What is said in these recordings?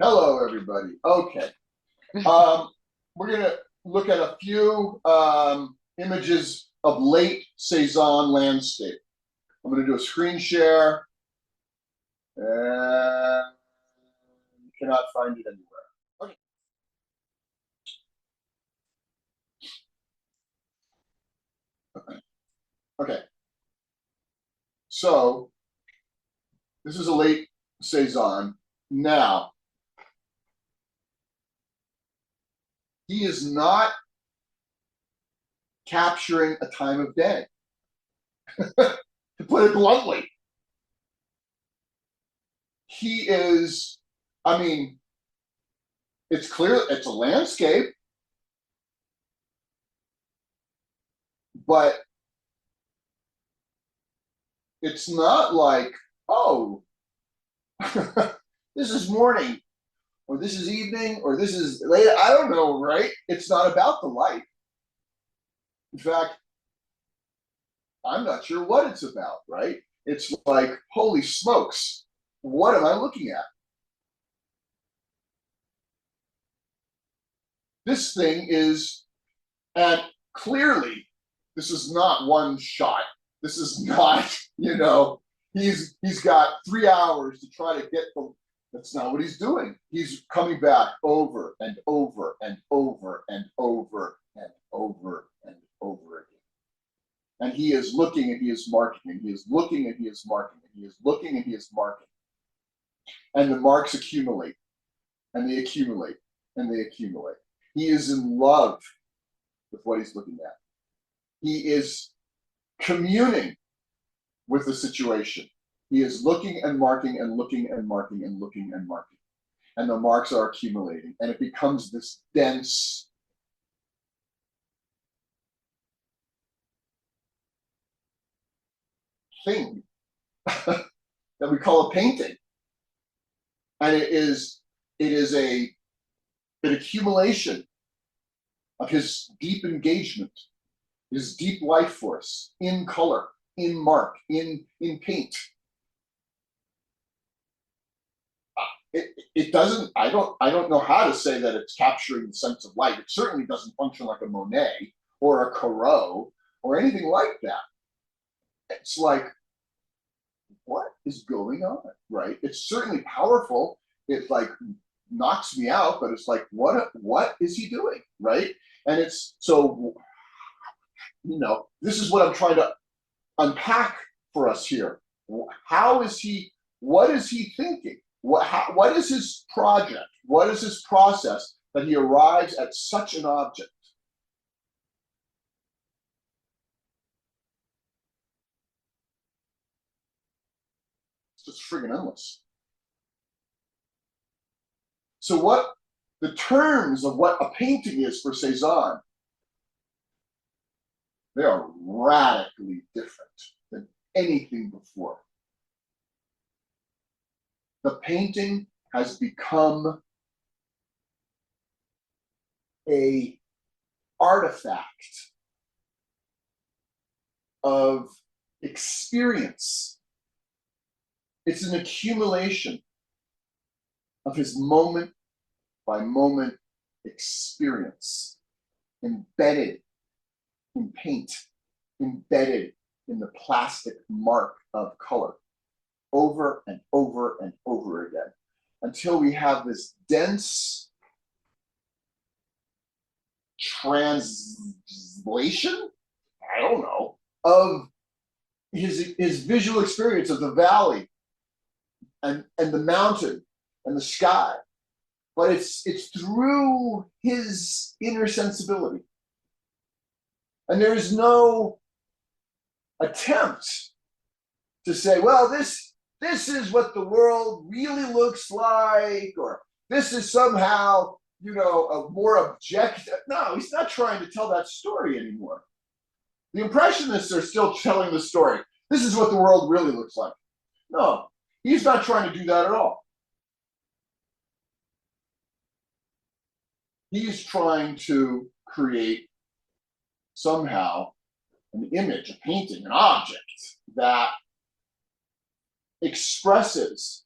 Hello, everybody. Okay. We're going to look at a few images of late Cezanne landscape. I'm going to do a screen share. And you cannot find it anywhere. Okay. Okay. So this is a late Cezanne. Now, he is not capturing a time of day, to put it bluntly. He is, I mean, it's clear it's a landscape, but it's not like, oh, this is morning, or this is evening, or this is late. I don't know, right? It's not about the light. In fact, I'm not sure what it's about, right? It's like, holy smokes, what am I looking at? This thing is, and clearly, this is not one shot. This is not, he's got 3 hours to try to get the. That's not what he's doing. He's coming back over and over and over and over and over and over again. And he is looking and he is marking and he is looking and he is marking and he is looking and he is marking. And the marks accumulate and they accumulate and they accumulate. He is in love with what he's looking at. He is communing with the situation. He is looking and marking and looking and marking and looking and marking. And the marks are accumulating. And it becomes this dense thing that we call a painting. And it is an accumulation of his deep engagement, his deep life force in color, in mark, in paint. It doesn't, I don't know how to say that it's capturing the sense of light. It certainly doesn't function like a Monet or a Corot or anything like that. It's like, what is going on, right? It's certainly powerful. It like knocks me out, but it's like, what is he doing, right? And it's so, this is what I'm trying to unpack for us here. How is he? What is he thinking? What is his project? What is his process that he arrives at such an object? It's just friggin' endless. So what the terms of what a painting is for Cezanne, they are radically different than anything before. The painting has become an artifact of experience. It's an accumulation of his moment by moment experience, embedded in paint, embedded in the plastic mark of color, over and over and over again, until we have this dense translation, I don't know, of his visual experience of the valley and the mountain and the sky. But it's through his inner sensibility. And there is no attempt to say, well, this is what the world really looks like, or this is somehow, a more objective. No, he's not trying to tell that story anymore. The Impressionists are still telling the story. This is what the world really looks like. No, he's not trying to do that at all. He's trying to create somehow an image, a painting, an object that expresses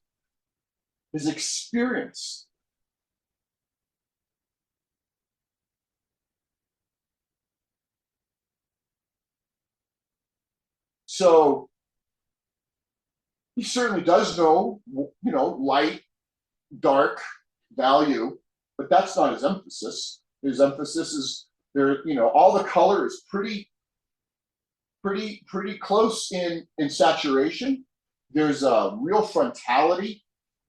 his experience So he certainly does know, light, dark, value, but that's not his emphasis. His emphasis is there, all the color is pretty close in saturation. There's a real frontality,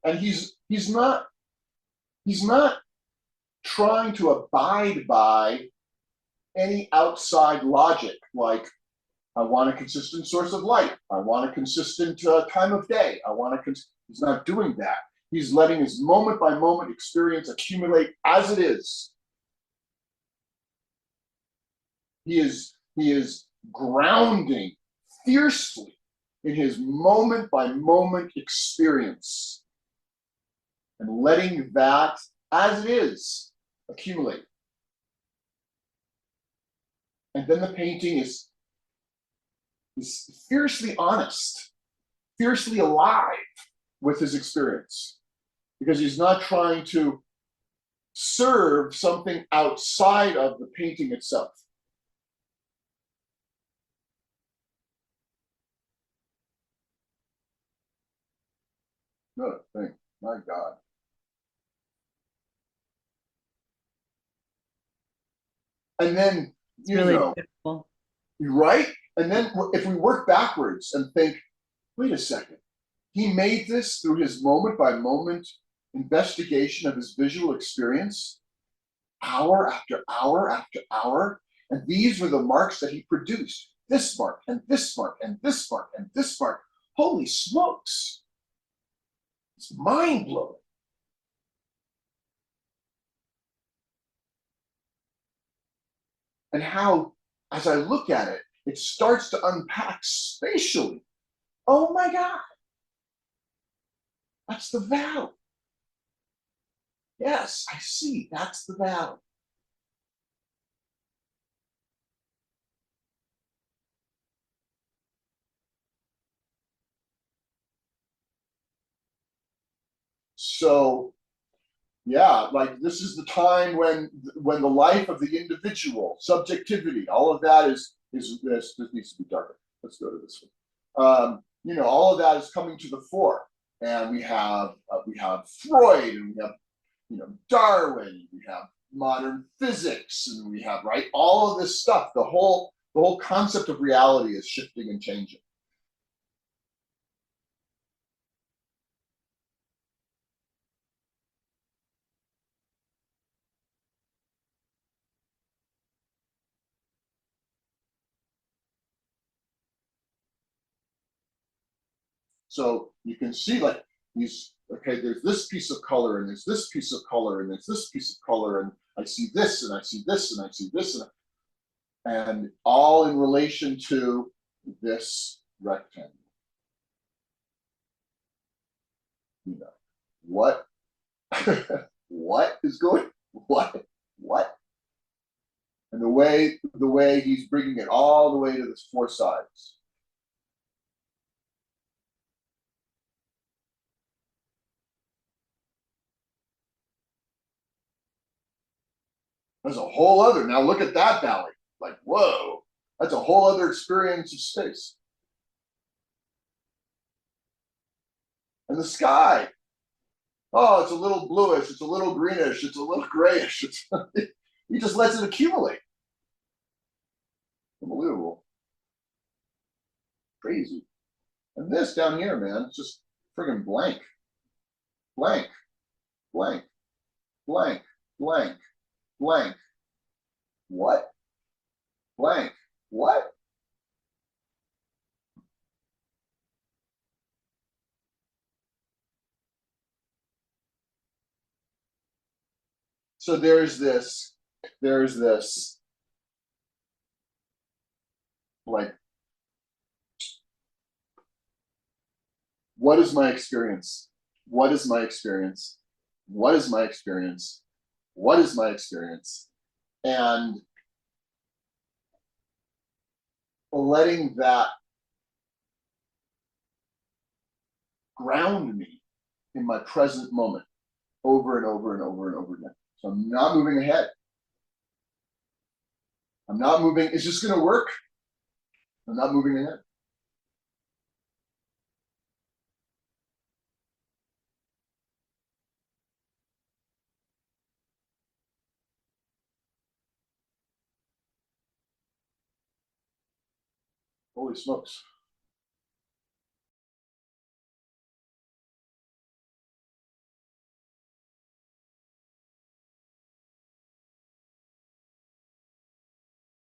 and he's not trying to abide by any outside logic, like I want a consistent source of light, I want a consistent time of day, he's not doing that. He's letting his moment by moment experience accumulate as it is. He is grounding fiercely in his moment by moment experience and letting that as it is accumulate. And then the painting is fiercely honest, fiercely alive with his experience, because he's not trying to serve something outside of the painting itself. Another thing, my God. And then, It's really beautiful. right? And then if we work backwards and think, wait a second, he made this through his moment by moment investigation of his visual experience, hour after hour after hour. And these were the marks that he produced. This mark, and this mark, and this mark, and this mark. Holy smokes. It's mind blowing. And how, as I look at it, it starts to unpack spatially. Oh my God. That's the valley. Yes, I see. That's the valley. So, yeah, like this is the time when the life of the individual, subjectivity, all of that is this needs to be darker. Let's go to this one. All of that is coming to the fore, and we have Freud, and we have Darwin, we have modern physics, and we have all of this stuff. The whole concept of reality is shifting and changing. So you can see there's this piece of color, and there's this piece of color, and there's this piece of color, and I see this, and I see this, and I see this, and all in relation to this rectangle. What what is going, what? And the way he's bringing it all the way to the four sides. There's a whole other, now look at that valley. Like, whoa, that's a whole other experience of space. And the sky. Oh, it's a little bluish, it's a little greenish, it's a little grayish. He just lets it accumulate. Unbelievable. Crazy. And this down here, man, it's just friggin' blank. Blank, blank, blank, blank, blank. What? Blank. What? So there's this, like, what is my experience? What is my experience? What is my experience? What is my experience? And letting that ground me in my present moment over and over and over and over again. So I'm not moving ahead. I'm not moving. It's just going to work. I'm not moving ahead. Holy smokes.